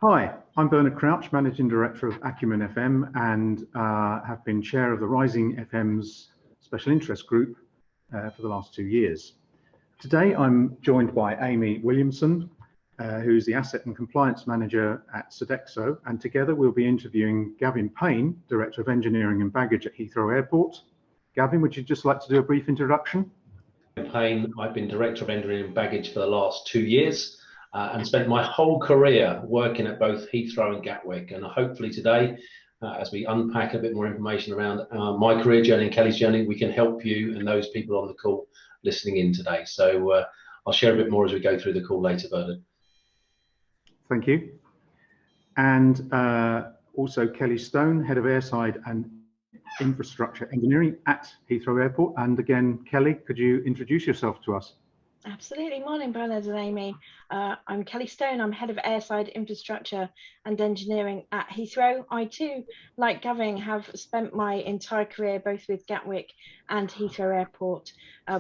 Hi, I'm Bernard Crouch, Managing Director of Acumen FM, and have been Chair of the Rising FM's Special Interest Group for the last 2 years. Today I'm joined by Amy Williamson, who's the Asset and Compliance Manager at Sodexo, and together we'll be interviewing Gavin Payne, Director of Engineering and Baggage at Heathrow Airport. Gavin, would you just like to do a brief introduction? Payne, I've been Director of Engineering and Baggage for the last 2 years. And spent my whole career working at both Heathrow and Gatwick. And hopefully today, as we unpack a bit more information around my career journey and Kelly's journey, we can help you and those people on the call listening in today. So I'll share a bit more as we go through the call later, Bernard. Thank you. And also Kelly Stone, Head of Airside and Infrastructure Engineering at Heathrow Airport. And again, Kelly, could you introduce yourself to us? Absolutely. Morning, Bernard and Amy. I'm Kelly Stone. I'm Head of Airside Infrastructure and Engineering at Heathrow. I too, like Gavin, have spent my entire career both with Gatwick and Heathrow Airport.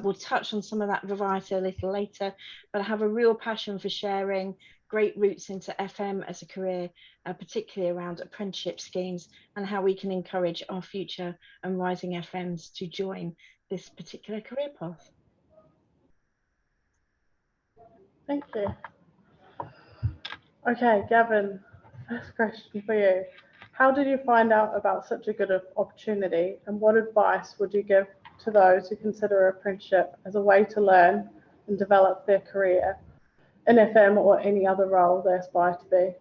We'll touch on some of that variety a little later, but I have a real passion for sharing great routes into FM as a career, particularly around apprenticeship schemes and how we can encourage our future and rising FMs to join this particular career path. Thank you. Okay, Gavin, first question for you. How did you find out about such a good opportunity, and what advice would you give to those who consider apprenticeship as a way to learn and develop their career in FM or any other role they aspire to be?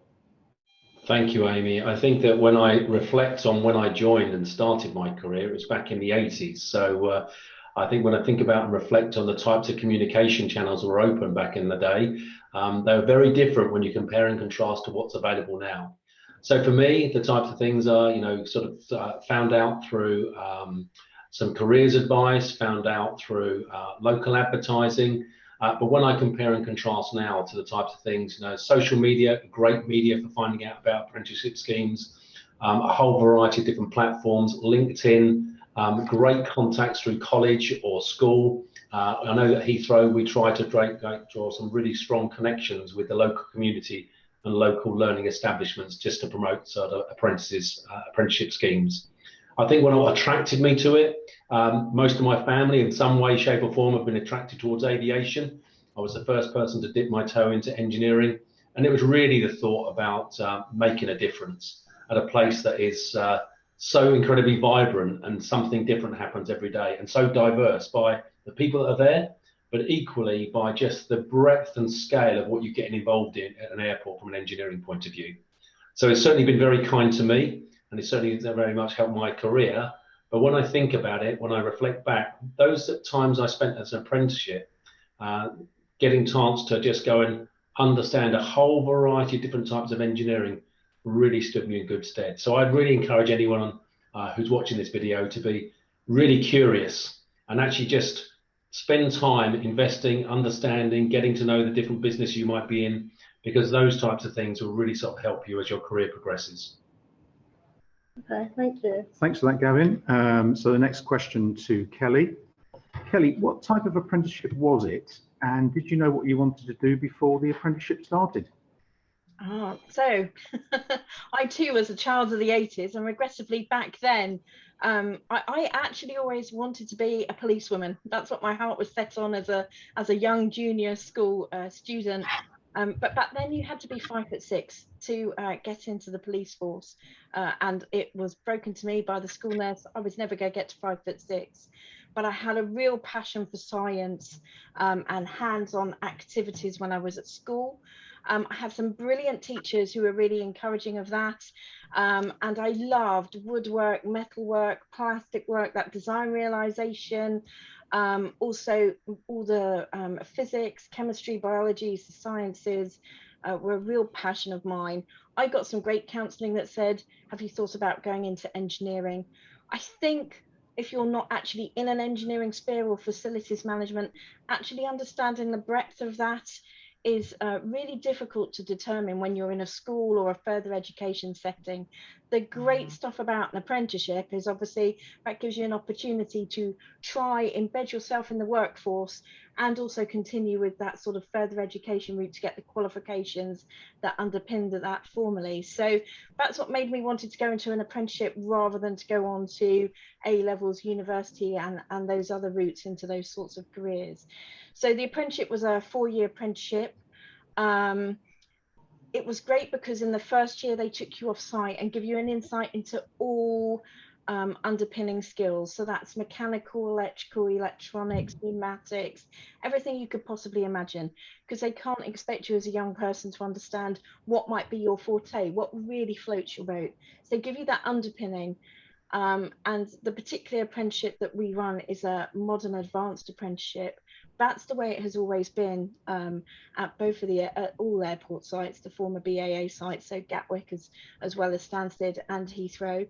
Thank you, Amy. I think that when I reflect on when I joined and started my career, it was back in the 80s. So I think when I think about and reflect on the types of communication channels that were open back in the day, they were very different when you compare and contrast to what's available now. So for me, the types of things are, found out through some careers advice, found out through local advertising. But when I compare and contrast now to the types of things, social media, great media for finding out about apprenticeship schemes, a whole variety of different platforms, LinkedIn, great contacts through college or school. I know that Heathrow, we try to draw some really strong connections with the local community and local learning establishments just to promote sort of apprenticeship schemes. I think what attracted me to it, most of my family in some way, shape or form have been attracted towards aviation. I was the first person to dip my toe into engineering, and it was really the thought about making a difference at a place that is so incredibly vibrant and something different happens every day, and so diverse by the people that are there, but equally by just the breadth and scale of what you're getting involved in at an airport from an engineering point of view. So it's certainly been very kind to me, and it's certainly very much helped my career. But when I think about it, when I reflect back, those times I spent as an apprenticeship, getting a chance to just go and understand a whole variety of different types of engineering really stood me in good stead. So I'd really encourage anyone who's watching this video to be really curious and actually just spend time investing, understanding, getting to know the different business you might be in, because those types of things will really sort of help you as your career progresses. Okay, thank you. Thanks for that, Gavin. So the next question to Kelly. Kelly, what type of apprenticeship was it, and did you know what you wanted to do before the apprenticeship started? So I too was a child of the 80s, and regrettably back then I actually always wanted to be a policewoman. That's what my heart was set on as a young junior school student. But back then you had to be 5'6" to get into the police force, and it was broken to me by the school nurse I was never going to get to 5'6". But I had a real passion for science and hands-on activities when I was at school. I have some brilliant teachers who were really encouraging of that, and I loved woodwork, metalwork, plastic work, that design realization, also all the physics, chemistry, biology, the sciences were a real passion of mine. I got some great counselling that said, have you thought about going into engineering? I think if you're not actually in an engineering sphere or facilities management, actually understanding the breadth of that is really difficult to determine when you're in a school or a further education setting. the great stuff about an apprenticeship is obviously that gives you an opportunity to try embed yourself in the workforce and also continue with that sort of further education route to get the qualifications that underpin that formally. So that's what made me wanted to go into an apprenticeship rather than to go on to A levels, university and those other routes into those sorts of careers. So the apprenticeship was a 4-year apprenticeship. It was great because in the first year they took you off site and give you an insight into all underpinning skills. So that's mechanical, electrical, electronics, pneumatics, everything you could possibly imagine, because they can't expect you as a young person to understand what might be your forte, what really floats your boat. So they give you that underpinning. And the particular apprenticeship that we run is a modern advanced apprenticeship. That's the way it has always been at both of at all airport sites, the former BAA sites, so Gatwick as well as Stansted and Heathrow.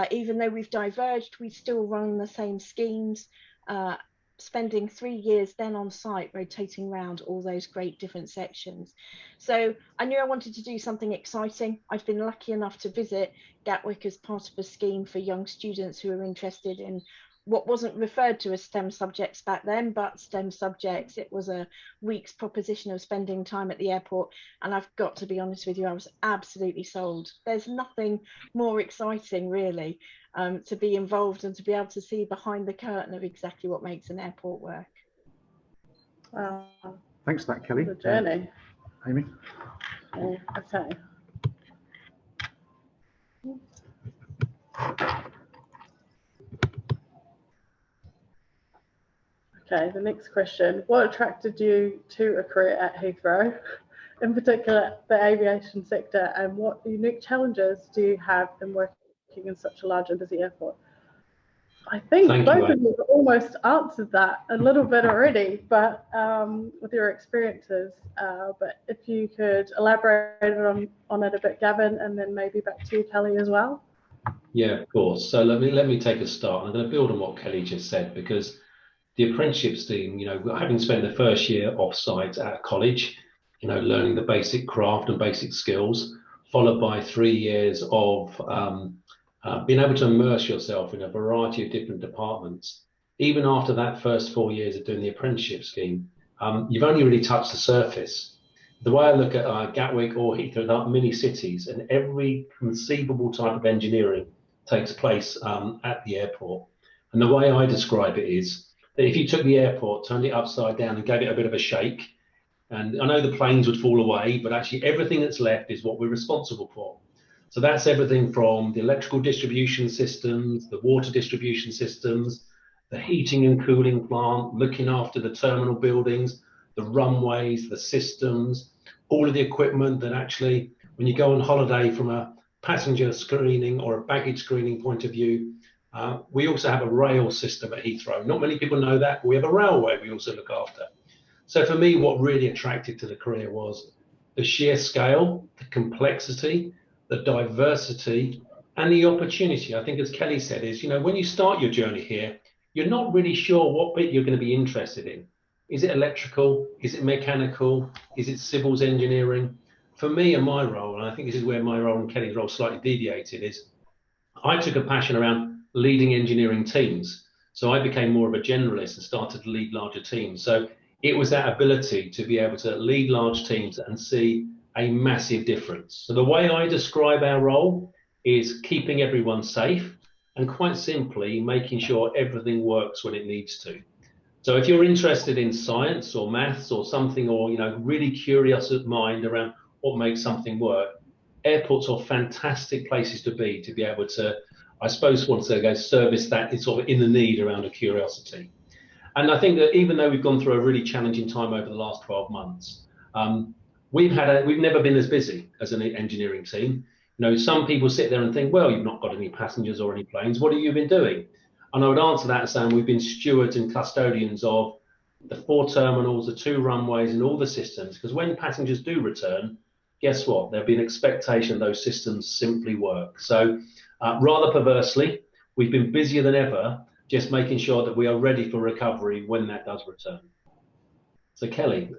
Even though we've diverged, we still run the same schemes, spending 3 years then on site, rotating around all those great different sections. So I knew I wanted to do something exciting. I've been lucky enough to visit Gatwick as part of a scheme for young students who are interested in what wasn't referred to as STEM subjects back then, but STEM subjects. It was a week's proposition of spending time at the airport. And I've got to be honest with you, I was absolutely sold. There's nothing more exciting really to be involved and to be able to see behind the curtain of exactly what makes an airport work. Wow. Thanks for that, Kelly. The journey. Amy? Yeah, okay. Okay, the next question. What attracted you to a career at Heathrow, in particular the aviation sector, and what unique challenges do you have in working in such a large and busy airport? I think both of you have almost answered that a little bit already, but with your experiences. But if you could elaborate on it a bit, Gavin, and then maybe back to you, Kelly, as well. Yeah, of course. So let me take a start. I'm going to build on what Kelly just said, because the apprenticeship scheme, you know, having spent the first year off-site at college, you know, learning the basic craft and basic skills, followed by 3 years of being able to immerse yourself in a variety of different departments. Even after that first 4 years of doing the apprenticeship scheme, you've only really touched the surface. The way I look at Gatwick or Heathrow, there are mini cities, and every conceivable type of engineering takes place at the airport. And the way I describe it is that if you took the airport, turned it upside down and gave it a bit of a shake, and I know the planes would fall away, but actually everything that's left is what we're responsible for. So that's everything from the electrical distribution systems, the water distribution systems, the heating and cooling plant, looking after the terminal buildings, the runways, the systems, all of the equipment that actually, when you go on holiday from a passenger screening or a baggage screening point of view, we also have a rail system at Heathrow. Not many people know that, but we have a railway we also look after. So for me, what really attracted to the career was the sheer scale, the complexity, the diversity, and the opportunity. I think, as Kelly said, is, you know, when you start your journey here, you're not really sure what bit you're going to be interested in. Is it electrical? Is it mechanical? Is it civils engineering? For me and my role, and I think this is where my role and Kelly's role slightly deviated, is I took a passion around leading engineering teams. So I became more of a generalist and started to lead larger teams. So it was that ability to be able to lead large teams and see a massive difference. So the way I describe our role is keeping everyone safe and, quite simply, making sure everything works when it needs to. So if you're interested in science or maths or something, or, you know, really curious at mind around what makes something work, airports are fantastic places to be able to, I suppose, want to go service that is sort of in the need around a curiosity. And I think that even though we've gone through a really challenging time over the last 12 months, we've never been as busy as an engineering team. You know, some people sit there and think, well, you've not got any passengers or any planes. What have you been doing? And I would answer that saying we've been stewards and custodians of the 4 terminals, the 2 runways, and all the systems. Because when passengers do return, guess what? There'll be an expectation those systems simply work. So rather perversely, we've been busier than ever, just making sure that we are ready for recovery when that does return. So Kelly.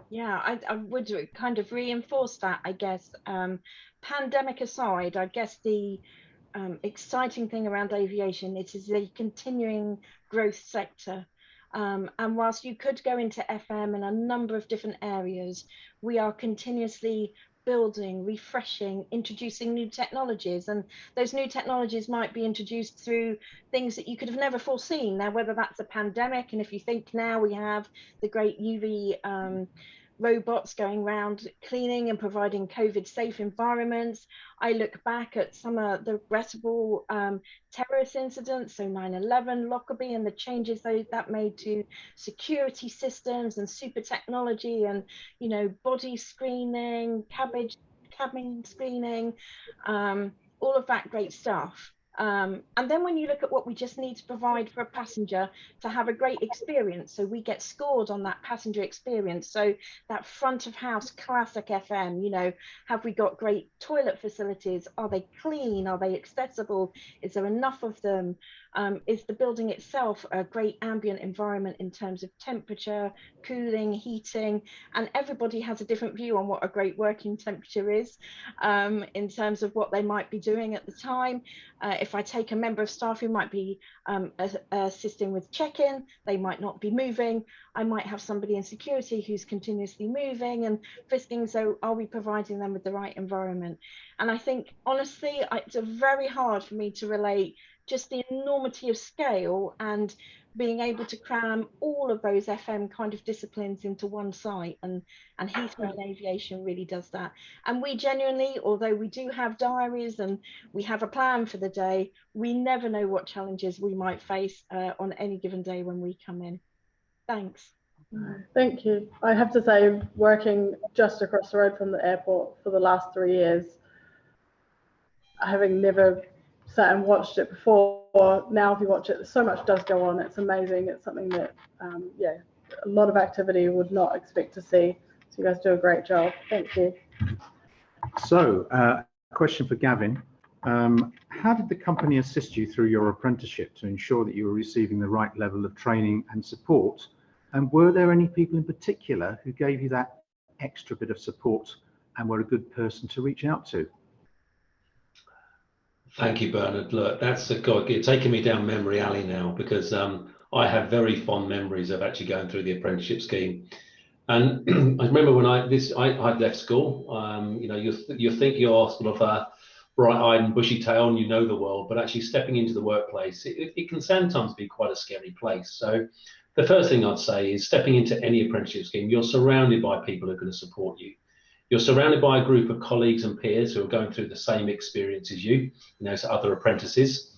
Yeah, I would kind of reinforce that, I guess. Pandemic aside, I guess the exciting thing around aviation, it is a continuing growth sector. And whilst you could go into FM in a number of different areas, we are continuously building, refreshing, introducing new technologies. And those new technologies might be introduced through things that you could have never foreseen. Now, whether that's a pandemic, and if you think now we have the great UV robots going around cleaning and providing COVID safe environments. I look back at some of the regrettable terrorist incidents, so 9/11, Lockerbie, and the changes that made to security systems and super technology and, you know, body screening, cabin screening, all of that great stuff. And then when you look at what we just need to provide for a passenger to have a great experience, so we get scored on that passenger experience. So that front of house classic FM, you know, have we got great toilet facilities? Are they clean? Are they accessible? Is there enough of them? Is the building itself a great ambient environment in terms of temperature, cooling, heating? And everybody has a different view on what a great working temperature is in terms of what they might be doing at the time. If I take a member of staff who might be assisting with check-in, they might not be moving. I might have somebody in security who's continuously moving and frisking. So are we providing them with the right environment? And I think, honestly, it's very hard for me to relate just the enormity of scale and being able to cram all of those FM kind of disciplines into one site, and Heathrow and aviation really does that. And we genuinely, although we do have diaries and we have a plan for the day, we never know what challenges we might face on any given day when we come in. Thanks. Thank you. I have to say, working just across the road from the airport for the last 3 years, having never sat and watched it before, now if you watch it, so much does go on. It's amazing. It's something that, yeah, a lot of activity you would not expect to see. So you guys do a great job. Thank you. So, question for Gavin. How did the company assist you through your apprenticeship to ensure that you were receiving the right level of training and support? And were there any people in particular who gave you that extra bit of support and were a good person to reach out to? Thank you, Bernard. Look, that's you're taking me down memory alley now, because I have very fond memories of actually going through the apprenticeship scheme. And I remember when I'd left school. You know, you think you're sort of a bright-eyed and bushy-tailed and you know the world, but actually stepping into the workplace, it can sometimes be quite a scary place. So the first thing I'd say is, stepping into any apprenticeship scheme, you're surrounded by people who are going to support you. You're surrounded by a group of colleagues and peers who are going through the same experience as you know, so other apprentices.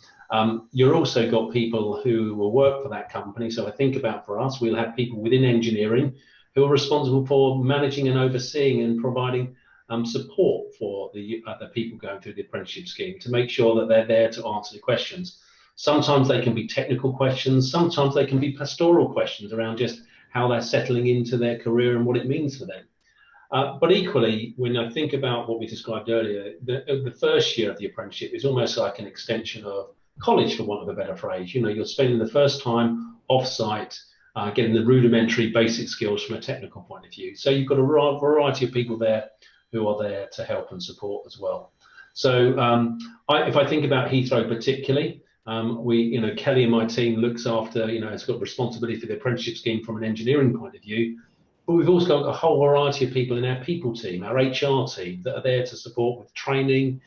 You're also got people who will work for that company. So I think about, for us, we'll have people within engineering who are responsible for managing and overseeing and providing support for the people going through the apprenticeship scheme, to make sure that they're there to answer the questions. Sometimes they can be technical questions, sometimes they can be pastoral questions around just how they're settling into their career and what it means for them. But equally, when I think about what we described earlier, the first year of the apprenticeship is almost like an extension of college, for want of a better phrase. You know, you're spending the first time off-site, getting the rudimentary basic skills from a technical point of view. So you've got a variety of people there who are there to help and support as well. So if I think about Heathrow particularly, you know, Kelly and my team looks after, you know, it's got responsibility for the apprenticeship scheme from an engineering point of view. But we've also got a whole variety of people in our people team, our HR team, that are there to support with training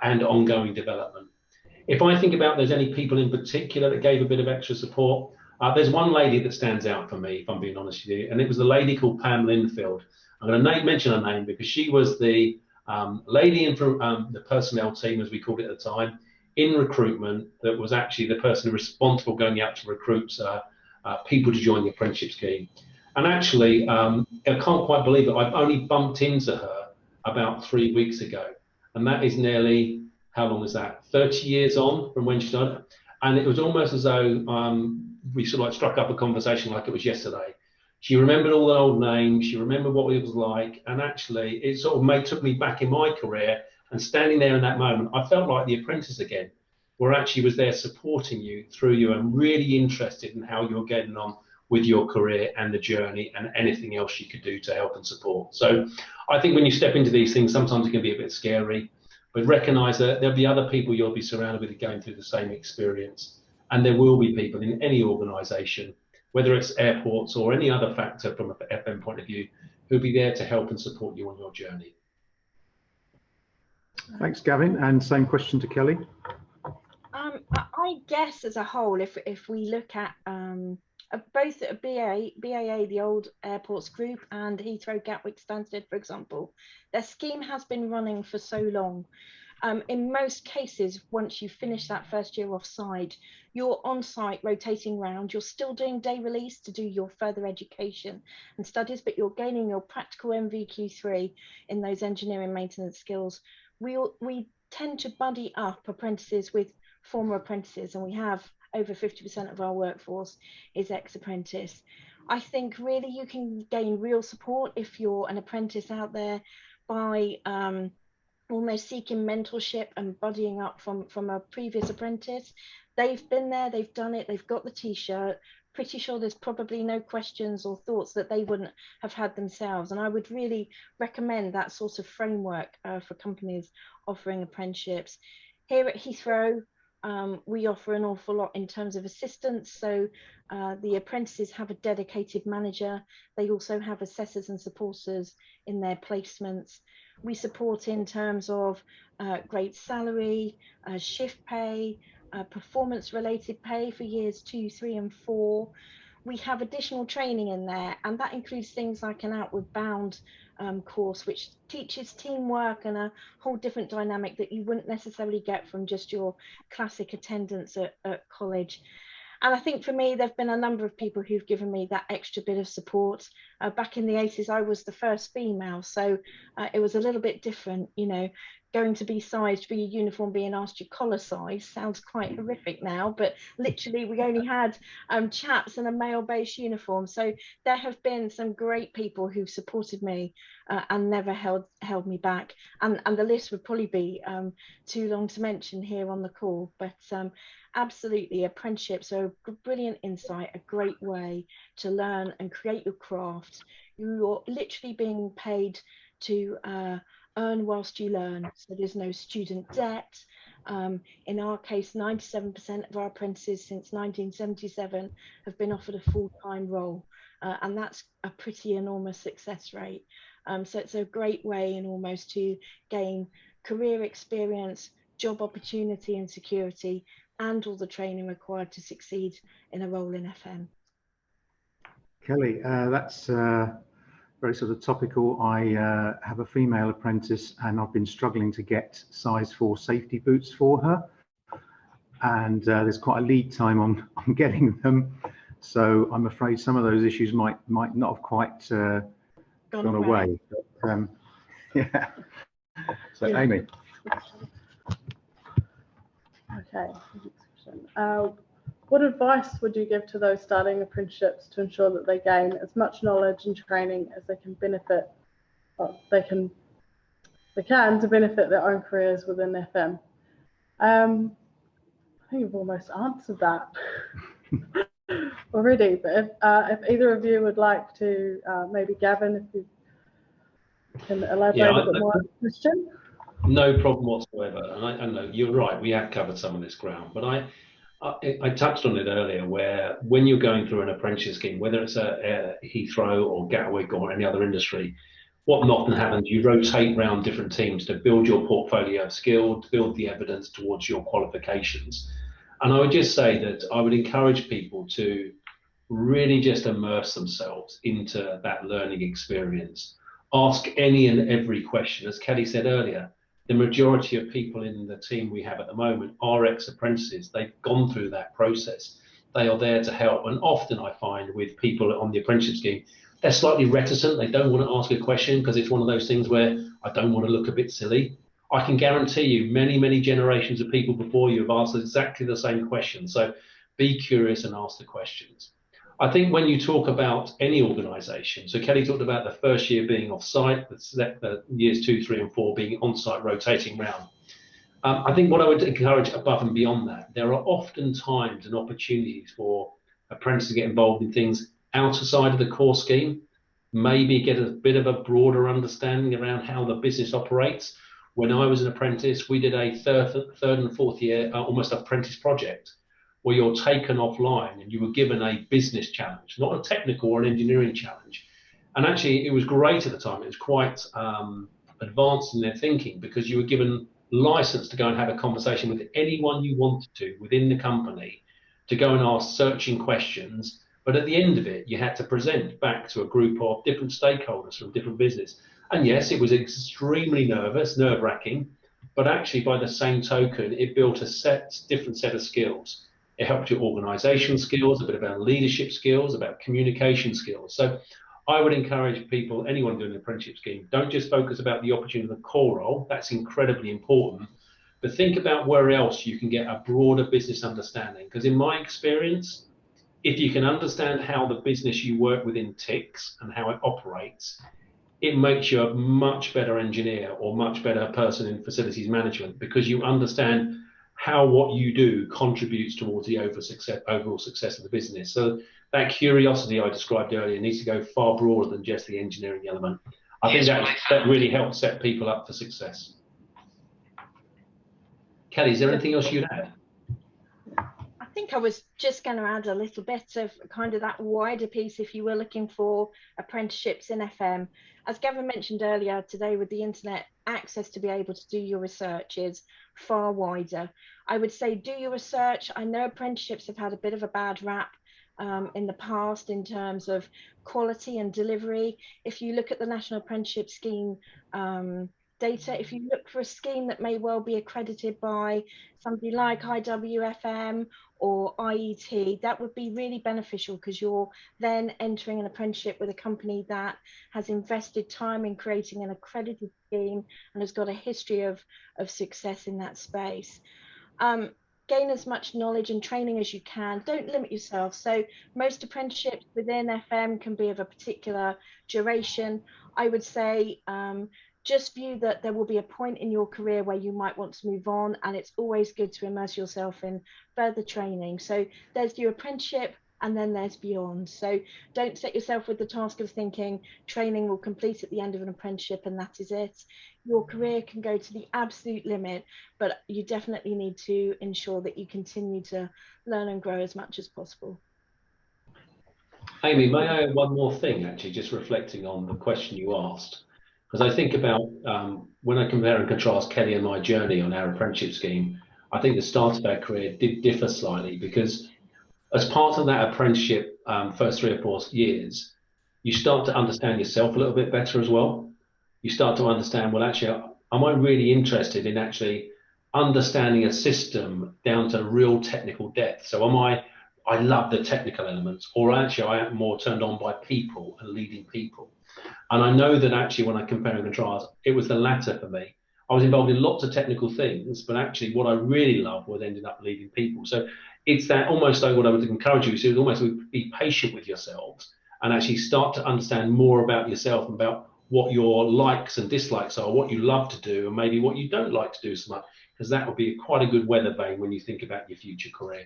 and ongoing development. If I think about there's any people in particular that gave a bit of extra support, there's one lady that stands out for me, if I'm being honest with you, and it was a lady called Pam Linfield. I'm going to mention her name because she was the lady in the personnel team, as we called it at the time, in recruitment, that was actually the person responsible going out to recruit people to join the apprenticeship scheme. And actually, I can't quite believe it, I've only bumped into her about 3 weeks ago. And that is nearly, how long is that? 30 years on from when she started. And it was almost as though we sort of like struck up a conversation like it was yesterday. She remembered all the old names, she remembered what it was like. And actually, it sort of took me back in my career. And standing there in that moment, I felt like the apprentice again, where actually was there supporting you through you and really interested in how you're getting on with your career and the journey and anything else you could do to help and support. So I think when you step into these things, sometimes it can be a bit scary, but recognize that there'll be other people you'll be surrounded with going through the same experience. And there will be people in any organization, whether it's airports or any other factor from an FM point of view, who'll be there to help and support you on your journey. Thanks, Gavin. And same question to Kelly. I guess as a whole, if we look at both BAA, the old airports group, and Heathrow Gatwick Stansted, for example, their scheme has been running for so long. In most cases, once you finish that first year offside, you're on site rotating round, you're still doing day release to do your further education and studies, but you're gaining your practical MVQ3 in those engineering maintenance skills. We tend to buddy up apprentices with former apprentices, and we have over 50% of our workforce is ex-apprentice. I think really you can gain real support if you're an apprentice out there by almost seeking mentorship and buddying up from a previous apprentice. They've been there, they've done it, they've got the t-shirt. Pretty sure there's probably no questions or thoughts that they wouldn't have had themselves. And I would really recommend that sort of framework for companies offering apprenticeships. Here at Heathrow, we offer an awful lot in terms of assistance. So the apprentices have a dedicated manager. They also have assessors and supporters in their placements. We support in terms of great salary, shift pay, performance related pay for years 2, 3 and 4. We have additional training in there, and that includes things like an Outward Bound course, which teaches teamwork and a whole different dynamic that you wouldn't necessarily get from just your classic attendance at college. And I think for me, there have been a number of people who've given me that extra bit of support. Back in the 80s, I was the first female, so it was a little bit different, you know. Going to be sized for your uniform, being asked your collar size sounds quite horrific now, but literally we only had chaps in a male-based uniform. So there have been some great people who've supported me and never held me back. And the list would probably be too long to mention here on the call, but absolutely, apprenticeships are a brilliant insight, a great way to learn and create your craft. You're literally being paid to earn whilst you learn, so there's no student debt. In our case, 97% of our apprentices since 1977 have been offered a full-time role, and that's a pretty enormous success rate. So it's a great way in almost to gain career experience, job opportunity and security, and all the training required to succeed in a role in FM. Kelly, that's very sort of topical. I have a female apprentice and I've been struggling to get size 4 safety boots for her, and there's quite a lead time on getting them, so I'm afraid some of those issues might not have quite gone away. But, yeah. So yeah. Amy. Okay. What advice would you give to those starting apprenticeships to ensure that they gain as much knowledge and training as they can benefit, to benefit their own careers within FM? I think you've almost answered that already, but if either of you would like to, maybe Gavin, if you can elaborate a bit more on the question. No problem whatsoever. And I know you're right, we have covered some of this ground, but I touched on it earlier, where when you're going through an apprenticeship scheme, whether it's a Heathrow or Gatwick or any other industry, what often happens, you rotate around different teams to build your portfolio of skill, to build the evidence towards your qualifications. And I would just say that I would encourage people to really just immerse themselves into that learning experience. Ask any and every question. As Kelly said earlier, the majority of people in the team we have at the moment are ex-apprentices. They've gone through that process. They are there to help. And often I find with people on the apprenticeship scheme, they're slightly reticent. They don't want to ask a question because it's one of those things where I don't want to look a bit silly. I can guarantee you many, many generations of people before you have asked exactly the same question. So be curious and ask the questions. I think when you talk about any organisation, so Kelly talked about the first year being off-site, the years 2, 3 and 4 being on-site rotating round. I think what I would encourage above and beyond that, there are often times and opportunities for apprentices to get involved in things outer side of the core scheme, maybe get a bit of a broader understanding around how the business operates. When I was an apprentice, we did a third and fourth year almost apprentice project where you're taken offline and you were given a business challenge, not a technical or an engineering challenge. And actually, it was great at the time. It was quite advanced in their thinking because you were given license to go and have a conversation with anyone you wanted to within the company to go and ask searching questions. But at the end of it, you had to present back to a group of different stakeholders from different business. And yes, it was extremely nerve-wracking, but actually by the same token, it built a different set of skills. It helped your organization skills, a bit about leadership skills, about communication skills. So I would encourage people, anyone doing an apprenticeship scheme, don't just focus about the opportunity of the core role. That's incredibly important. But think about where else you can get a broader business understanding. Because in my experience, if you can understand how the business you work within ticks and how it operates, it makes you a much better engineer or much better person in facilities management because you understand how what you do contributes towards the overall success of the business. So that curiosity I described earlier needs to go far broader than just the engineering element. I think that really helps set people up for success. Kelly, is there anything else you'd add? I think I was just going to add a little bit of kind of that wider piece if you were looking for apprenticeships in FM. As Gavin mentioned earlier, today with the internet, access to be able to do your research is far wider. I would say do your research. I know apprenticeships have had a bit of a bad rap in the past in terms of quality and delivery. If you look at the National Apprenticeship Scheme data, if you look for a scheme that may well be accredited by somebody like IWFM or IET, that would be really beneficial because you're then entering an apprenticeship with a company that has invested time in creating an accredited scheme and has got a history of success in that space. Gain as much knowledge and training as you can. Don't limit yourself. So most apprenticeships within FM can be of a particular duration. I would say just view that there will be a point in your career where you might want to move on, and it's always good to immerse yourself in further training. So there's your apprenticeship and then there's beyond. So don't set yourself with the task of thinking training will complete at the end of an apprenticeship and that is it. Your career can go to the absolute limit, but you definitely need to ensure that you continue to learn and grow as much as possible. Amy, may I add one more thing, actually, just reflecting on the question you asked? Because I think about when I compare and contrast Kelly and my journey on our apprenticeship scheme, I think the start of our career did differ slightly because as part of that apprenticeship first 3 or 4 years, you start to understand yourself a little bit better as well. You start to understand, well, actually, am I really interested in actually understanding a system down to real technical depth? So I love the technical elements, or actually I am more turned on by people and leading people. And I know that actually when I compare and contrast, it was the latter for me. I was involved in lots of technical things, but actually what I really loved was ending up leading people. So it's that almost like what I would encourage you to do, almost be patient with yourselves and actually start to understand more about yourself and about what your likes and dislikes are, what you love to do, and maybe what you don't like to do so much, because that would be quite a good weather vane when you think about your future career.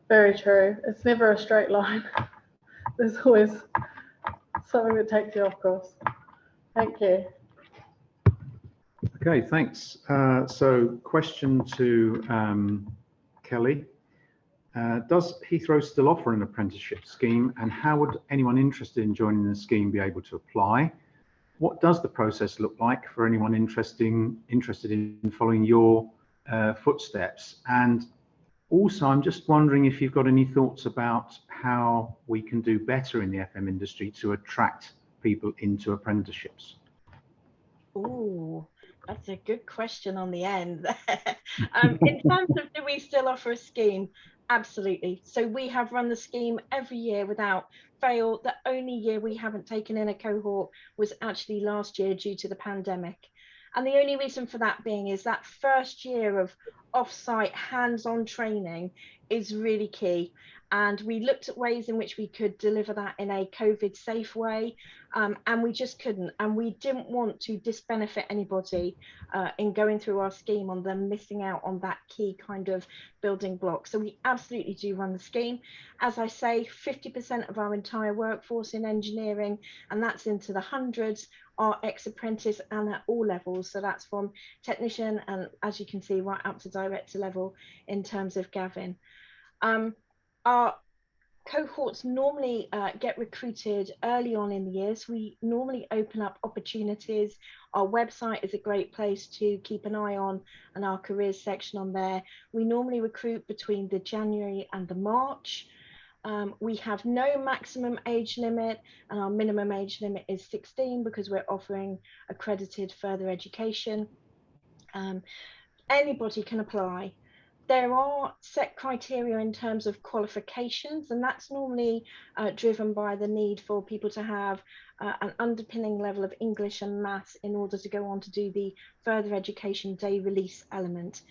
Very true. It's never a straight line. There's always something that takes you off course. Thank you. Okay, thanks. So question to Kelly. Does Heathrow still offer an apprenticeship scheme, and how would anyone interested in joining the scheme be able to apply? What does the process look like for anyone interested in following your footsteps? And also, I'm just wondering if you've got any thoughts about how we can do better in the FM industry to attract people into apprenticeships. Oh, that's a good question on the end. In terms of do we still offer a scheme? Absolutely. So we have run the scheme every year without fail. The only year we haven't taken in a cohort was actually last year due to the pandemic. And the only reason for that being is that first year of off-site hands-on training is really key. And we looked at ways in which we could deliver that in a COVID safe way, and we just couldn't. And we didn't want to disbenefit anybody in going through our scheme on them missing out on that key kind of building block. So we absolutely do run the scheme. As I say, 50% of our entire workforce in engineering, and that's into the hundreds, are ex-apprentice and at all levels. So that's from technician and, as you can see, right up to director level in terms of Gavin. Our cohorts normally get recruited early on in the year, so we normally open up opportunities. Our website is a great place to keep an eye on, and our careers section on there. We normally recruit between the January and the March. We have no maximum age limit, and our minimum age limit is 16 because we're offering accredited further education. Anybody can apply. There are set criteria in terms of qualifications, and that's normally driven by the need for people to have an underpinning level of English and maths in order to go on to do the further education day release element.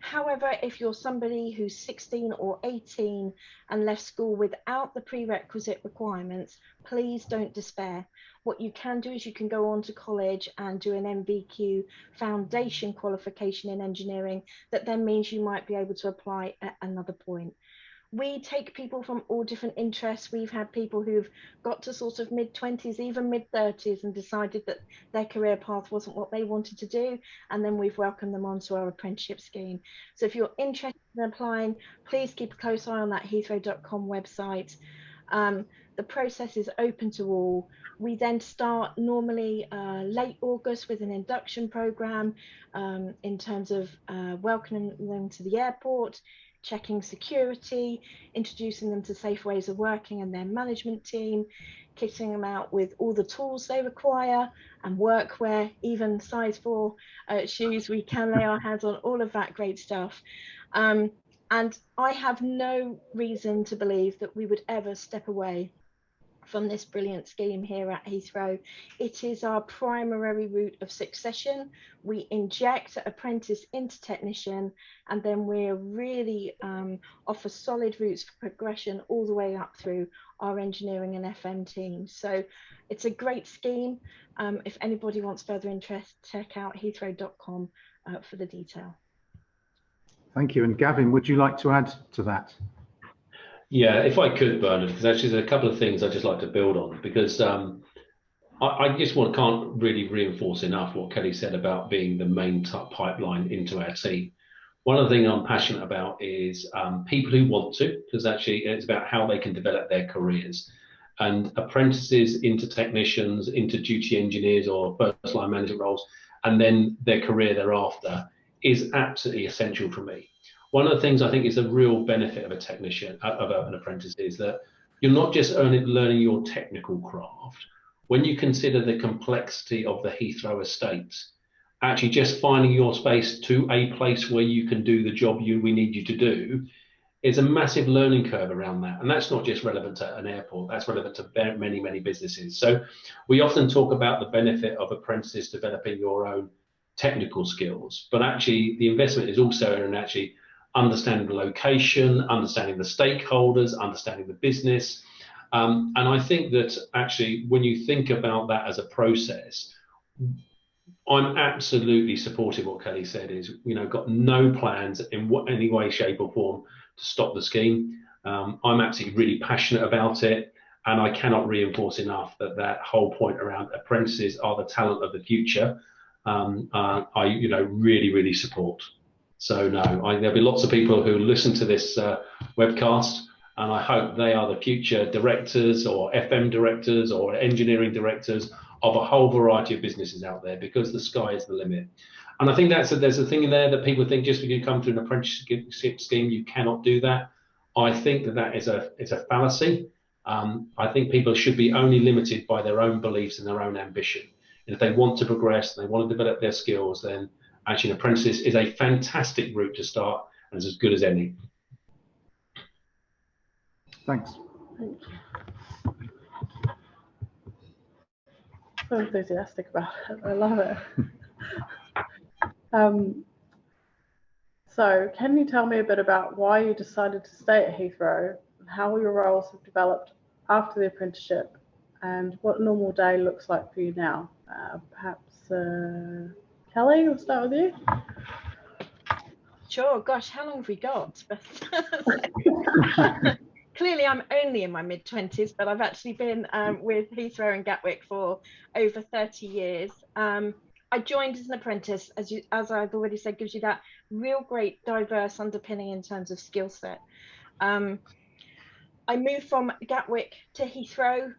However, if you're somebody who's 16 or 18 and left school without the prerequisite requirements, please don't despair. What you can do is you can go on to college and do an MVQ foundation qualification in engineering that then means you might be able to apply at another point. We take people from all different interests. We've had people who've got to sort of mid-20s, even mid-30s, and decided that their career path wasn't what they wanted to do, and then we've welcomed them onto our apprenticeship scheme. So if you're interested in applying, please keep a close eye on that heathrow.com website. The process is open to all. We then start normally late August with an induction program in terms of welcoming them to the airport, checking security, introducing them to safe ways of working and their management team, kitting them out with all the tools they require and workwear, even size 4 shoes. We can lay our hands on all of that great stuff. And I have no reason to believe that we would ever step away from this brilliant scheme here at Heathrow. It is our primary route of succession. We inject apprentice into technician, and then we're really offer solid routes for progression all the way up through our engineering and FM teams. So it's a great scheme. If anybody wants further interest, check out heathrow.com for the detail. Thank you. And Gavin, would you like to add to that? Yeah, if I could, Bernard, because actually there's a couple of things I'd just like to build on, because I just can't really reinforce enough what Kelly said about being the main pipeline into our team. One of the things I'm passionate about is people who want to, because actually it's about how they can develop their careers. And apprentices into technicians, into duty engineers or first line management roles, and then their career thereafter is absolutely essential for me. One of the things I think is a real benefit of a technician, of an apprentice, is that you're not just learning your technical craft. When you consider the complexity of the Heathrow estate, actually just finding your space to a place where you can do the job we need you to do is a massive learning curve around that. And that's not just relevant to an airport, that's relevant to many, many businesses. So we often talk about the benefit of apprentices developing your own technical skills, but actually the investment is also in actually understanding the location, understanding the stakeholders, understanding the business. And I think that actually when you think about that as a process, I'm absolutely supportive of what Kelly said is, got no plans in any way, shape or form to stop the scheme. I'm absolutely really passionate about it. And I cannot reinforce enough that whole point around apprentices are the talent of the future. I really, really support. So no, there'll be lots of people who listen to this webcast, and I hope they are the future directors or FM directors or engineering directors of a whole variety of businesses out there, because the sky is the limit. And I think there's a thing in there that people think just because you come through an apprenticeship scheme, you cannot do that. I think that is a fallacy. I think people should be only limited by their own beliefs and their own ambition. And if they want to progress, and they want to develop their skills, then actually an apprentice is a fantastic route to start and is as good as any. Thanks. So enthusiastic about it. I love it. So can you tell me a bit about why you decided to stay at Heathrow and how your roles have developed after the apprenticeship and what a normal day looks like for you now? Perhaps Kelly, we'll start with you. Sure. Gosh, how long have we got? Clearly, I'm only in my mid-20s, but I've actually been with Heathrow and Gatwick for over 30 years. I joined as an apprentice, as I've already said, gives you that real great diverse underpinning in terms of skill set. I moved from Gatwick to Heathrow.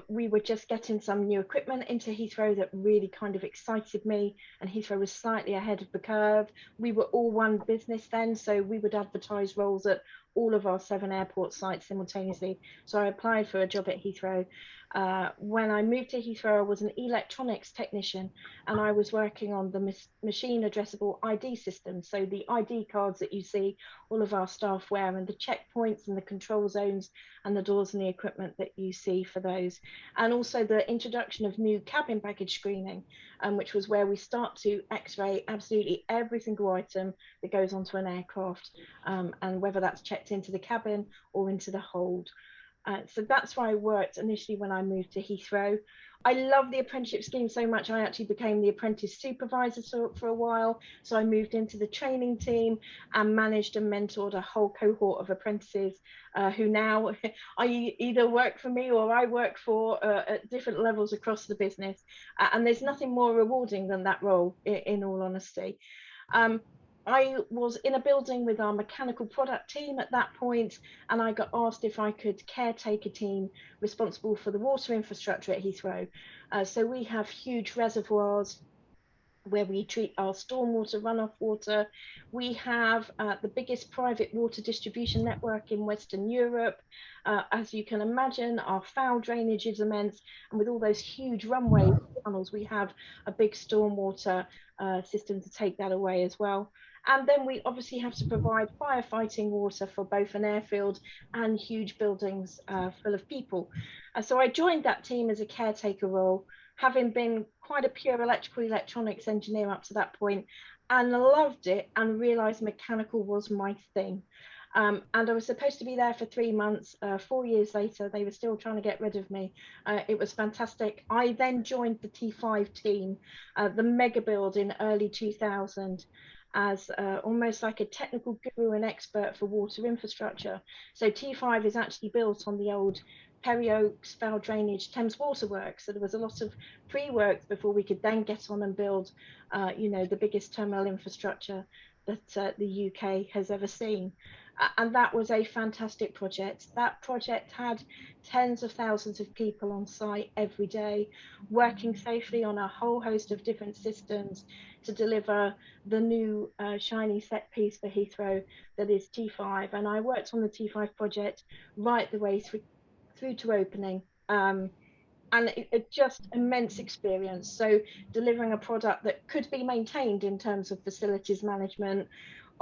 We were just getting some new equipment into Heathrow that really kind of excited me, and Heathrow was slightly ahead of the curve. We were all one business then, so we would advertise roles at all of our 7 airport sites simultaneously. So I applied for a job at Heathrow. When I moved to Heathrow, I was an electronics technician, and I was working on the machine addressable ID system. So the ID cards that you see all of our staff wear, and the checkpoints and the control zones and the doors and the equipment that you see for those. And also the introduction of new cabin baggage screening, which was where we start to x-ray absolutely every single item that goes onto an aircraft, and whether that's checked into the cabin or into the hold. So that's why I worked initially when I moved to Heathrow. I love the apprenticeship scheme so much, I actually became the apprentice supervisor for a while. So I moved into the training team and managed and mentored a whole cohort of apprentices who now I either work for me or I work for at different levels across the business. And there's nothing more rewarding than that role, in all honesty. I was in a building with our mechanical product team at that point, and I got asked if I could caretake a team responsible for the water infrastructure at Heathrow. So we have huge reservoirs where we treat our stormwater, runoff water. We have the biggest private water distribution network in Western Europe. As you can imagine, our foul drainage is immense, and with all those huge runway tunnels, we have a big stormwater system to take that away as well. And then we obviously have to provide firefighting water for both an airfield and huge buildings full of people. So I joined that team as a caretaker role, having been quite a pure electrical electronics engineer up to that point, and loved it and realized mechanical was my thing. And I was supposed to be there for 3 months. 4 years later, they were still trying to get rid of me. It was fantastic. I then joined the T5 team, the mega build in early 2000, as almost like a technical guru and expert for water infrastructure. So T5 is actually built on the old Perry Oaks foul drainage Thames Waterworks. So there was a lot of pre-work before we could then get on and build, the biggest terminal infrastructure that the UK has ever seen. And that was a fantastic project. That project had tens of thousands of people on site every day, working safely on a whole host of different systems to deliver the new shiny set piece for Heathrow that is T5. And I worked on the T5 project right the way through to opening. And it just immense experience. So delivering a product that could be maintained in terms of facilities management,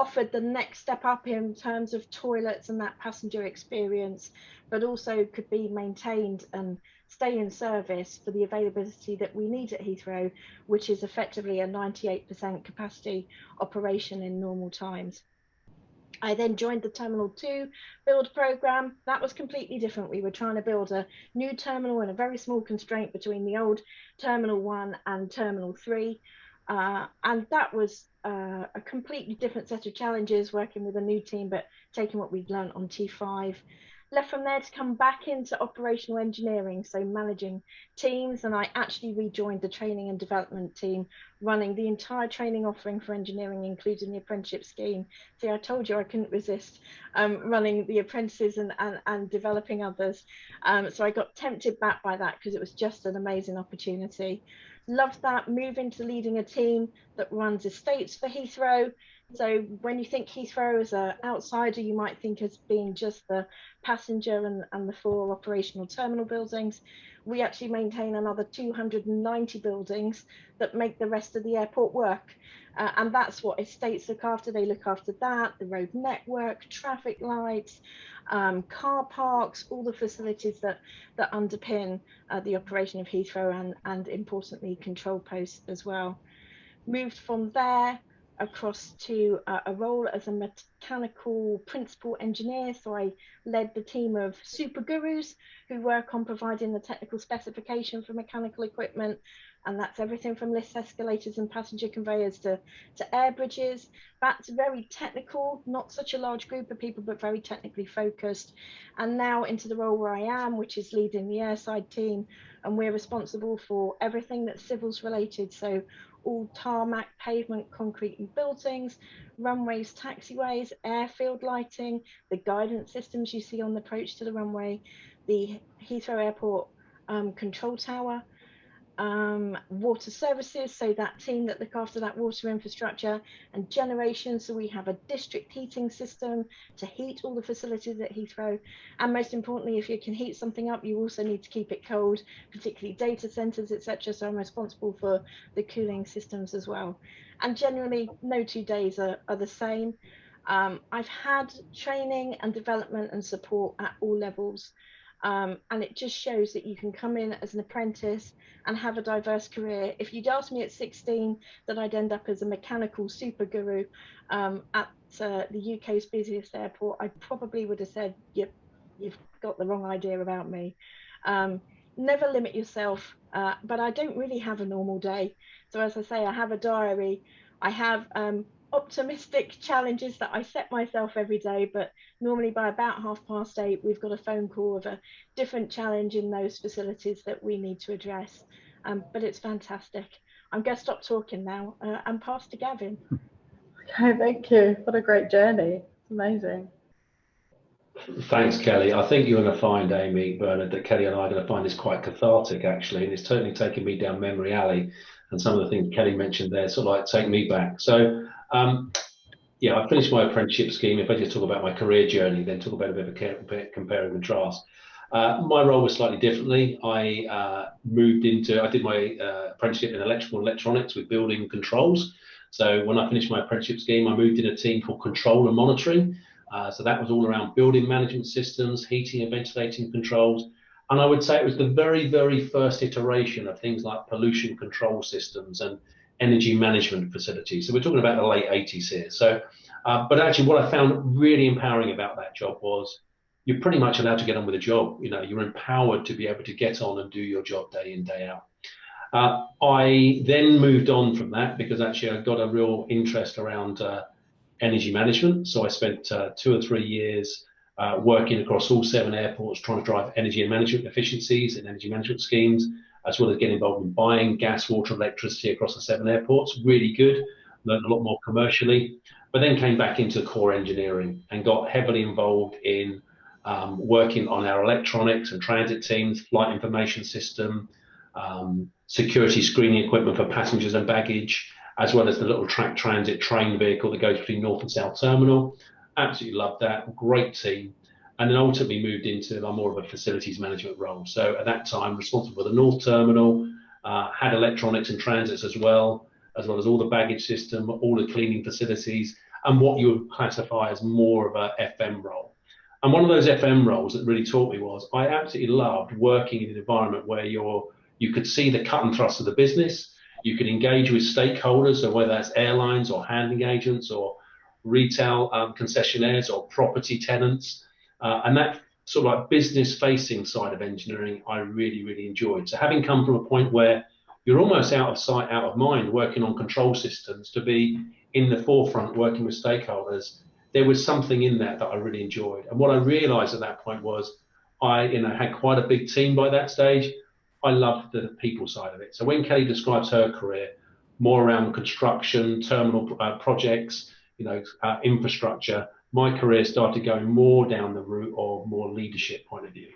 offered the next step up in terms of toilets and that passenger experience, but also could be maintained and stay in service for the availability that we need at Heathrow, which is effectively a 98% capacity operation in normal times. I then joined the Terminal 2 build program. That was completely different. We were trying to build a new terminal and a very small constraint between the old Terminal 1 and Terminal 3. And that was a completely different set of challenges, working with a new team, but taking what we'd learned on T5. Left from there to come back into operational engineering, so managing teams, and I actually rejoined the training and development team, running the entire training offering for engineering, including the apprenticeship scheme. See, I told you I couldn't resist running the apprentices and developing others. So I got tempted back by that because it was just an amazing opportunity. Loved that. Move into leading a team that runs estates for Heathrow. So when you think Heathrow as an outsider, you might think as being just the passenger and the 4 operational terminal buildings. We actually maintain another 290 buildings that make the rest of the airport work. And that's what estates look after. They look after that, the road network, traffic lights, car parks, all the facilities that underpin the operation of Heathrow, and importantly, control posts as well. Moved from there across to a role as a mechanical principal engineer. So I led the team of super gurus who work on providing the technical specification for mechanical equipment. And that's everything from lift escalators and passenger conveyors to air bridges. That's very technical, not such a large group of people, but very technically focused. And now into the role where I am, which is leading the airside team. And we're responsible for everything that's civils related. So all tarmac, pavement, concrete and buildings, runways, taxiways, airfield lighting, the guidance systems you see on the approach to the runway, the Heathrow Airport control tower, water services, so that team that look after that water infrastructure, and generation, so we have a district heating system to heat all the facilities at Heathrow. And most importantly, if you can heat something up, you also need to keep it cold, particularly data centers, etc. So I'm responsible for the cooling systems as well. And generally, no 2 days are the same. I've had training and development and support at all levels. And it just shows that you can come in as an apprentice and have a diverse career. If you'd asked me at 16 that I'd end up as a mechanical super guru at the UK's busiest airport, I probably would have said, yep, you've got the wrong idea about me. Never limit yourself, but I don't really have a normal day. So as I say, I have a diary. I have optimistic challenges that I set myself every day, but normally by about 8:30 we've got a phone call of a different challenge in those facilities that we need to address. But it's fantastic. I'm going to stop talking now and pass to Gavin. Okay, thank you. What a great journey. It's amazing. Thanks, Kelly. I think you're going to find, Amy, Bernard, that Kelly and I are going to find this quite cathartic, actually, and it's totally taken me down memory alley, and some of the things Kelly mentioned there sort of like take me back. So yeah, I finished my apprenticeship scheme. If I just talk about my career journey, then talk about a bit of a compare and contrast. My role was slightly differently. I did my apprenticeship in electrical and electronics with building controls. So when I finished my apprenticeship scheme, I moved in a team called control and monitoring. So that was all around building management systems, heating and ventilating controls. And I would say it was the very, very first iteration of things like pollution control systems and energy management facilities. So we're talking about the late 80s here. So, but actually what I found really empowering about that job was you're pretty much allowed to get on with the job. You know, you're empowered to be able to get on and do your job day in, day out. I then moved on from that because actually I got a real interest around energy management. So I spent 2 or 3 years working across all 7 airports, trying to drive energy and management efficiencies and energy management schemes, as well as getting involved in buying gas, water, electricity across the 7 airports. Really good, learned a lot more commercially, but then came back into core engineering and got heavily involved in working on our electronics and transit teams, flight information system, security screening equipment for passengers and baggage, as well as the little track transit train vehicle that goes between North and South Terminal. Absolutely loved that, great team. And then ultimately moved into more of a facilities management role. So at that time, responsible for the North Terminal, had electronics and transits as well as all the baggage system, all the cleaning facilities, and what you would classify as more of a FM role. And one of those FM roles that really taught me was I absolutely loved working in an environment where you could see the cut and thrust of the business. You could engage with stakeholders, so whether that's airlines or handling agents or retail concessionaires or property tenants. And that sort of like business facing side of engineering, I really, really enjoyed. So having come from a point where you're almost out of sight, out of mind, working on control systems, to be in the forefront, working with stakeholders, there was something in that I really enjoyed. And what I realized at that point was I had quite a big team by that stage. I loved the people side of it. So when Kelly describes her career, more around construction, terminal projects, infrastructure, my career started going more down the route of more leadership point of view.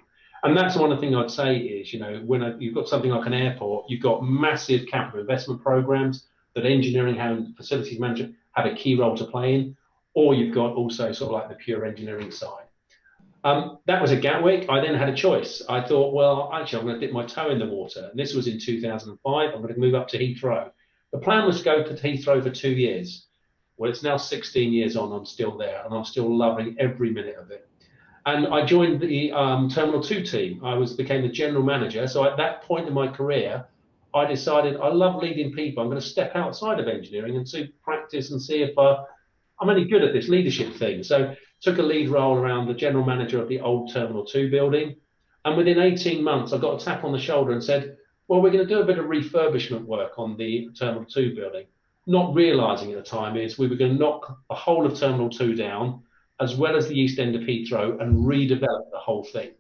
And that's one of the things I'd say is, when you've got something like an airport, you've got massive capital investment programs that engineering and facilities management have a key role to play in, or you've got also sort of like the pure engineering side. That was at Gatwick. I then had a choice. I thought, well, actually, I'm going to dip my toe in the water. And this was in 2005. I'm going to move up to Heathrow. The plan was to go to Heathrow for 2 years. Well, it's now 16 years on, I'm still there, and I'm still loving every minute of it. And I joined the Terminal 2 team. I became the general manager. So at that point in my career, I decided I love leading people. I'm going to step outside of engineering and to practice and see if I'm any good at this leadership thing. So took a lead role around the general manager of the old Terminal 2 building. And within 18 months, I got a tap on the shoulder and said, well, we're going to do a bit of refurbishment work on the Terminal 2 building. Not realising at the time is we were going to knock the whole of Terminal 2 down, as well as the east end of Heathrow, and redevelop the whole thing.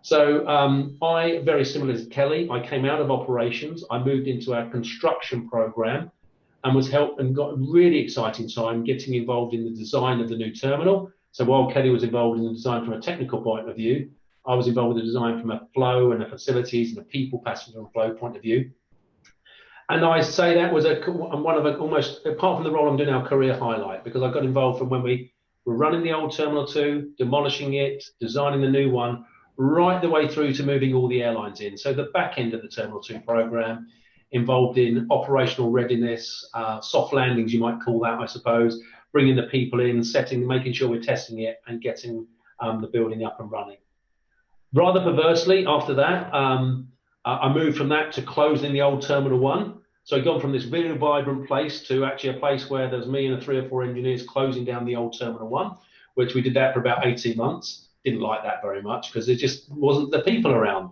So I, very similar to Kelly, I came out of operations. I moved into our construction program and was helped and got a really exciting time getting involved in the design of the new terminal. So while Kelly was involved in the design from a technical point of view, I was involved with the design from a flow and a facilities and a people, passenger and flow point of view. And I say that was one of almost, apart from the role I'm doing now, career highlight, because I got involved from when we were running the old Terminal 2, demolishing it, designing the new one, right the way through to moving all the airlines in. So the back end of the Terminal 2 program involved in operational readiness, soft landings, you might call that, I suppose, bringing the people in, making sure we're testing it and getting the building up and running. Rather perversely, after that, I moved from that to closing the old Terminal 1. So I'd gone from this very vibrant place to actually a place where there's me and 3 or 4 engineers closing down the old Terminal 1, which we did that for about 18 months. Didn't like that very much because there just wasn't the people around.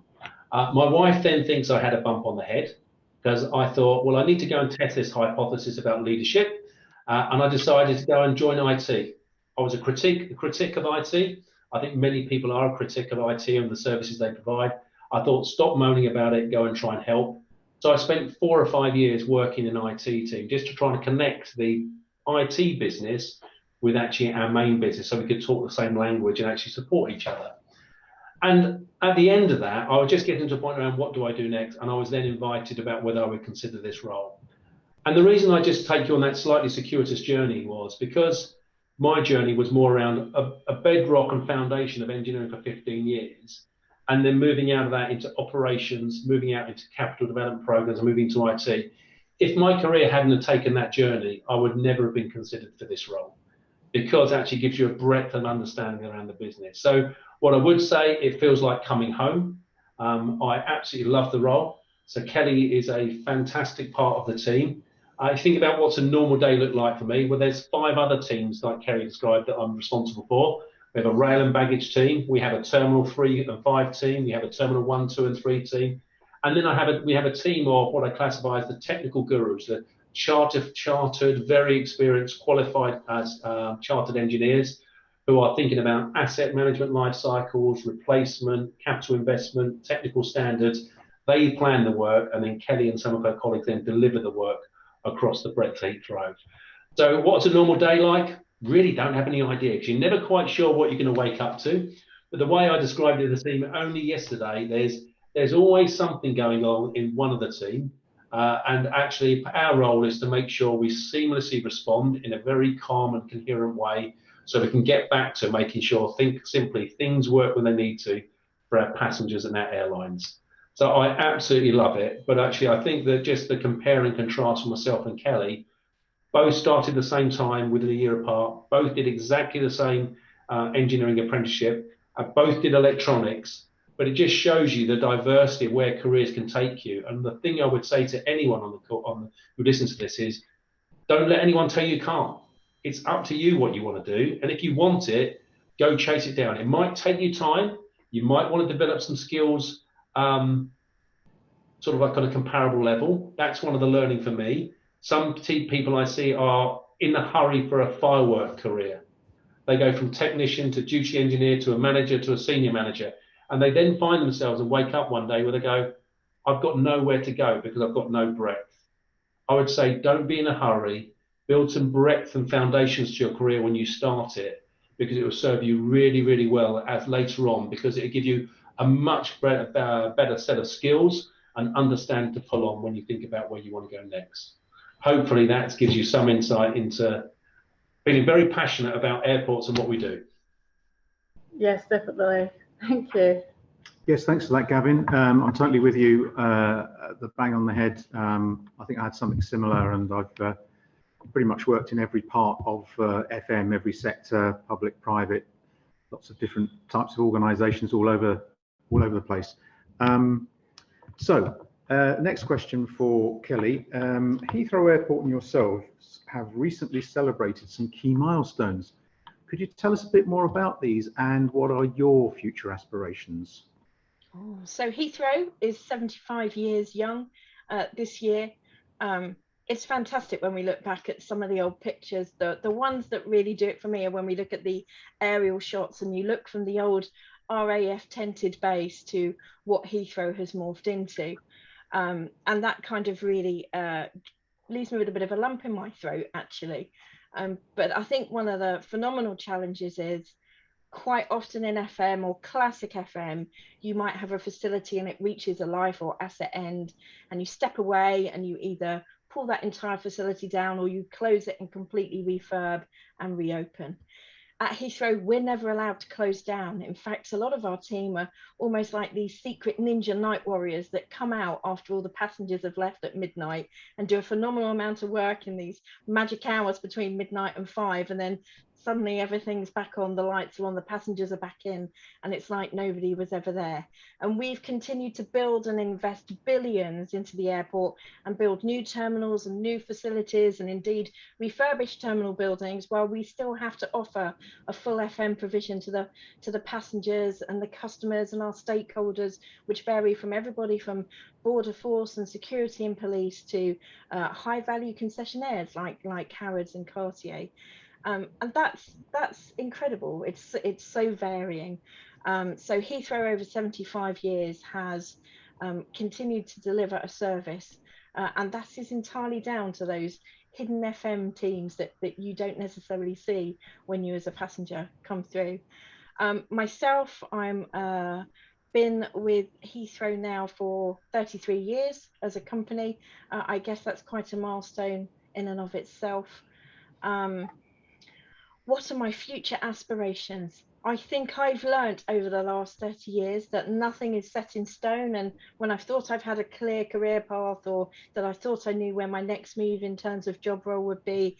My wife then thinks I had a bump on the head because I thought, well, I need to go and test this hypothesis about leadership. And I decided to go and join IT. I was a critic of IT. I think many people are a critic of IT and the services they provide. I thought, stop moaning about it, go and try and help. So I spent 4 or 5 years working in an IT team just to try and connect the IT business with actually our main business so we could talk the same language and actually support each other. And at the end of that, I was just getting to a point around what do I do next? And I was then invited about whether I would consider this role. And the reason I just take you on that slightly circuitous journey was because my journey was more around a bedrock and foundation of engineering for 15 years. And then moving out of that into operations, moving out into capital development programs, moving to IT. If my career hadn't have taken that journey, I would never have been considered for this role because it actually gives you a breadth and understanding around the business. So what I would say, it feels like coming home. I absolutely love the role. So Kelly is a fantastic part of the team. I think about what's a normal day look like for me. Well, there's 5 other teams like Kelly described that I'm responsible for. We have a rail and baggage team. We have a Terminal 3 and 5 team. We have a Terminal 1, 2 and 3 team. And then we have a team of what I classify as the technical gurus, the chartered, very experienced, qualified as chartered engineers who are thinking about asset management life cycles, replacement, capital investment, technical standards. They plan the work, and then Kelly and some of her colleagues then deliver the work across the breadth of Heathrow. So what's a normal day like? Really don't have any idea because you're never quite sure what you're going to wake up to. But the way I described it to the team only yesterday, there's always something going on in one of the team. And actually our role is to make sure we seamlessly respond in a very calm and coherent way so we can get back to making sure, things work when they need to for our passengers and our airlines. So I absolutely love it. But actually, I think that just the compare and contrast for myself and Kelly, both started the same time within a year apart, both did exactly the same engineering apprenticeship, both did electronics, but it just shows you the diversity of where careers can take you. And the thing I would say to anyone who listens to this is, don't let anyone tell you can't. It's up to you what you want to do. And if you want it, go chase it down. It might take you time. You might want to develop some skills sort of like on a comparable level. That's one of the learning for me. Some people I see are in a hurry for a firework career. They go from technician to duty engineer to a manager to a senior manager. And they then find themselves and wake up one day where they go, I've got nowhere to go because I've got no breadth. I would say don't be in a hurry. Build some breadth and foundations to your career when you start it, because it will serve you really, really well as later on, because it will give you a much better set of skills and understanding to pull on when you think about where you want to go next. Hopefully that gives you some insight into feeling very passionate about airports and what we do. Yes, definitely. Thank you. Yes, thanks for that, Gavin. I'm totally with you. The bang on the head. I think I had something similar, and I've pretty much worked in every part of FM, every sector, public, private, lots of different types of organisations all over the place. So Next question for Kelly. Heathrow Airport and yourselves have recently celebrated some key milestones. Could you tell us a bit more about these and what are your future aspirations? Oh, so Heathrow is 75 years young this year. It's fantastic when we look back at some of the old pictures. The ones that really do it for me are when we look at the aerial shots and you look from the old RAF tented base to what Heathrow has morphed into. And that kind of really leaves me with a bit of a lump in my throat, actually. But I think one of the phenomenal challenges is quite often in FM or classic FM, you might have a facility and it reaches a life or asset end, and you step away and you either pull that entire facility down or you close it and completely refurb and reopen. At Heathrow, we're never allowed to close down. In fact, a lot of our team are almost like these secret ninja night warriors that come out after all the passengers have left at midnight and do a phenomenal amount of work in these magic hours between midnight and 5, and then suddenly everything's back on, the lights are on, the passengers are back in, and it's like nobody was ever there. And we've continued to build and invest billions into the airport and build new terminals and new facilities and indeed refurbish terminal buildings, while we still have to offer a full FM provision to the passengers and the customers and our stakeholders, which vary from everybody from border force and security and police to high value concessionaires like Harrods and Cartier. And that's incredible. It's so varying. So Heathrow over 75 years has continued to deliver a service, and that is entirely down to those hidden FM teams that you don't necessarily see when you as a passenger come through. Myself, I'm been with Heathrow now for 33 years as a company. I guess that's quite a milestone in and of itself. What are my future aspirations? I think I've learned over the last 30 years that nothing is set in stone. And when I've thought I've had a clear career path, or that I thought I knew where my next move in terms of job role would be,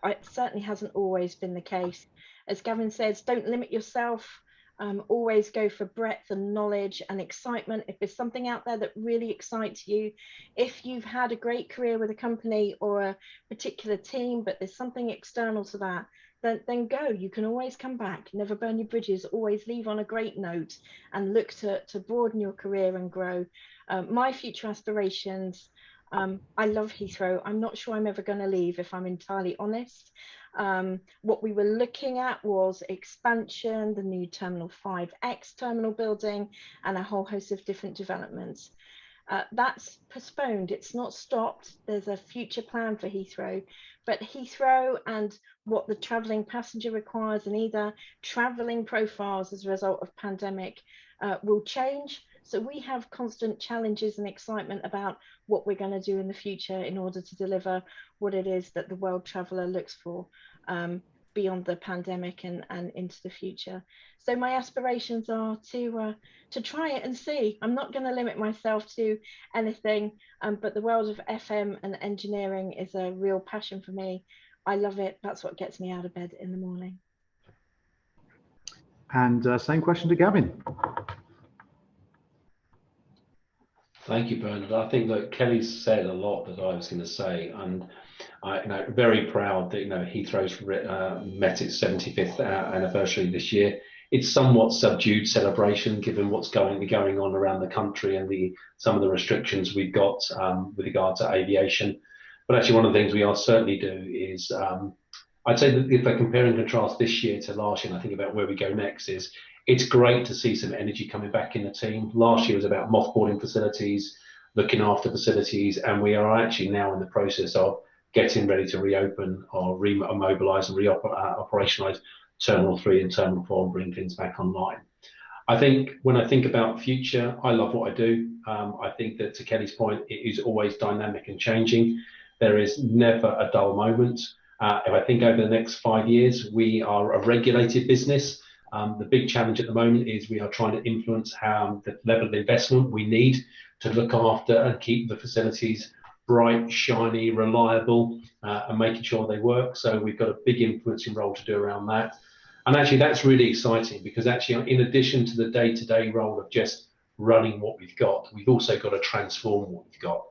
it certainly hasn't always been the case. As Gavin says, don't limit yourself. Always go for breadth and knowledge and excitement. If there's something out there that really excites you, if you've had a great career with a company or a particular team, but there's something external to that, then go. You can always come back. Never burn your bridges. Always leave on a great note and look to broaden your career and grow. My future aspirations, I love Heathrow. I'm not sure I'm ever going to leave, if I'm entirely honest. What we were looking at was expansion, the new Terminal 5X terminal building, and a whole host of different developments. That's postponed. It's not stopped. There's a future plan for Heathrow, but Heathrow and what the travelling passenger requires and either travelling profiles as a result of pandemic will change. So we have constant challenges and excitement about what we're going to do in the future in order to deliver what it is that the world traveller looks for beyond the pandemic and into the future. So my aspirations are to try it and see. I'm not going to limit myself to anything, but the world of FM and engineering is a real passion for me. I love it. That's what gets me out of bed in the morning. And same question to Gavin. Thank you, Bernard. I think that Kelly's said a lot that I was going to say, and I'm very proud that Heathrow's met its 75th anniversary this year. It's somewhat subdued celebration given what's going on around the country and some of the restrictions we've got with regard to aviation. But actually, one of the things we are certainly do is I'd say that if I compare and contrast this year to last year, and I think about where we go next, is it's great to see some energy coming back in the team. Last year was about mothballing facilities, looking after facilities, and we are actually now in the process of getting ready to reopen or remobilise and operationalise Terminal 3 and Terminal 4 and bring things back online. I think when I think about future, I love what I do. I think that, to Kelly's point, it is always dynamic and changing. There is never a dull moment. If I think over the next 5 years, we are a regulated business. The big challenge at the moment is we are trying to influence the level of investment we need to look after and keep the facilities bright, shiny, reliable, and making sure they work. So we've got a big influencing role to do around that. And actually, that's really exciting because actually, in addition to the day-to-day role of just running what we've got. We've also got to transform what we've got.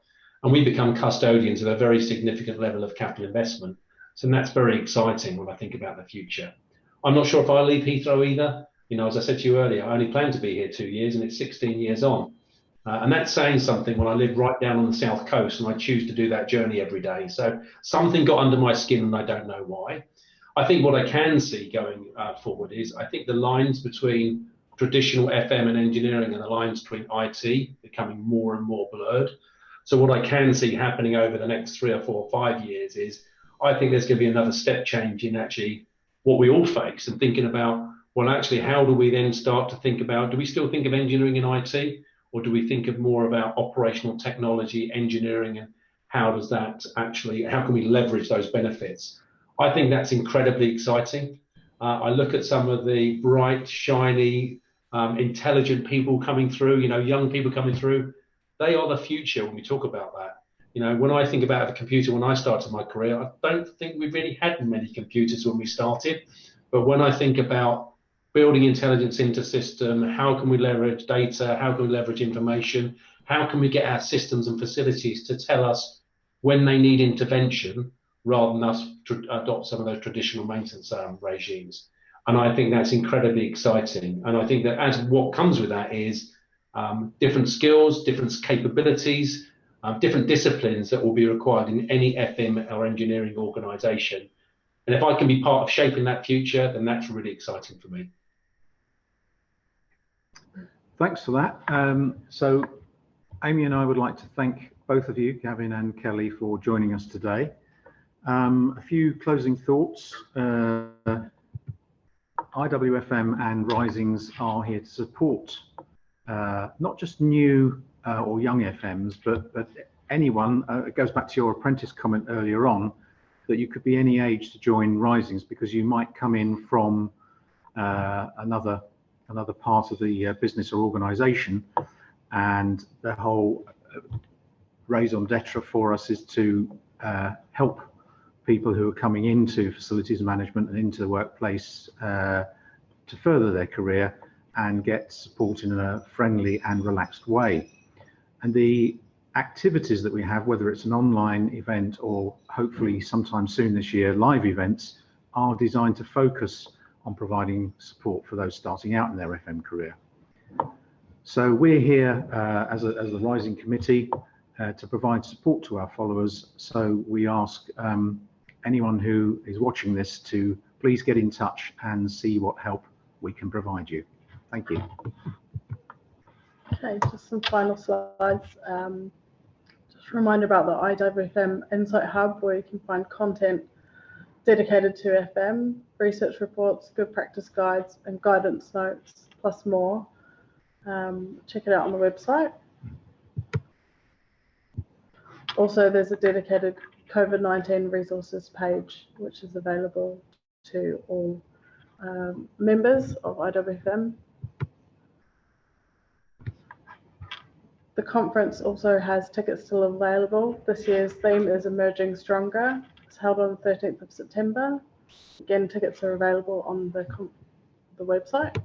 And we become custodians of a very significant level of capital investment. So that's very exciting when I think about the future. I'm not sure if I leave Heathrow either. You know, as I said to you earlier, I only plan to be here 2 years and it's 16 years on. And that's saying something when I live right down on the south coast and I choose to do that journey every day. So something got under my skin and I don't know why. I think what I can see going forward is I think the lines between traditional FM and engineering and the lines between IT becoming more and more blurred. So what I can see happening over the next 3 or 4 or 5 years is I think there's going to be another step change in actually what we all face and thinking about, well, actually, how do we then start to think about, do we still think of engineering and IT, or do we think of more about operational technology, engineering, and how does that actually, how can we leverage those benefits? I think that's incredibly exciting. I look at some of the bright, shiny, intelligent people coming through, you know, young people coming through. They are the future when we talk about that. You know, when I think about the computer, when I started my career, I don't think we really had many computers when we started. But when I think about building intelligence into system, how can we leverage data? How can we leverage information? How can we get our systems and facilities to tell us when they need intervention rather than us adopt some of those traditional maintenance regimes? And I think that's incredibly exciting. And I think that as what comes with that is different skills, different capabilities, different disciplines that will be required in any FM or engineering organisation. And if I can be part of shaping that future, then that's really exciting for me. Thanks for that. So Amy and I would like to thank both of you, Gavin and Kelly, for joining us today. A few closing thoughts. IWFM and Risings are here to support not just new or young FMs, but anyone. It goes back to your apprentice comment earlier on, that you could be any age to join Risings because you might come in from another part of the business or organisation, and the whole raison d'etre for us is to help people who are coming into facilities management and into the workplace to further their career and get support in a friendly and relaxed way. And the activities that we have, whether it's an online event or hopefully sometime soon this year, live events, are designed to focus on providing support for those starting out in their FM career. So we're here as the Rising Committee to provide support to our followers. So we ask anyone who is watching this to please get in touch and see what help we can provide you. Thank you. Okay, just some final slides. Just a reminder about the IWFM Insight Hub, where you can find content dedicated to FM, research reports, good practice guides, and guidance notes, plus more. Check it out on the website. Also, there's a dedicated COVID-19 resources page, which is available to all members of IWFM. The conference also has tickets still available. This year's theme is Emerging Stronger. It's held on the 13th of September. Again, tickets are available on the website.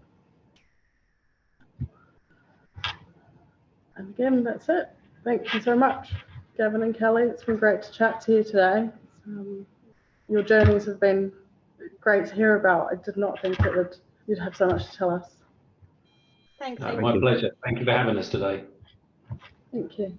And again, that's it. Thank you so much, Gavin and Kelly. It's been great to chat to you today. Your journeys have been great to hear about. I did not think you'd have so much to tell us. Thanks. My pleasure. Thank you for having us today. Thank you.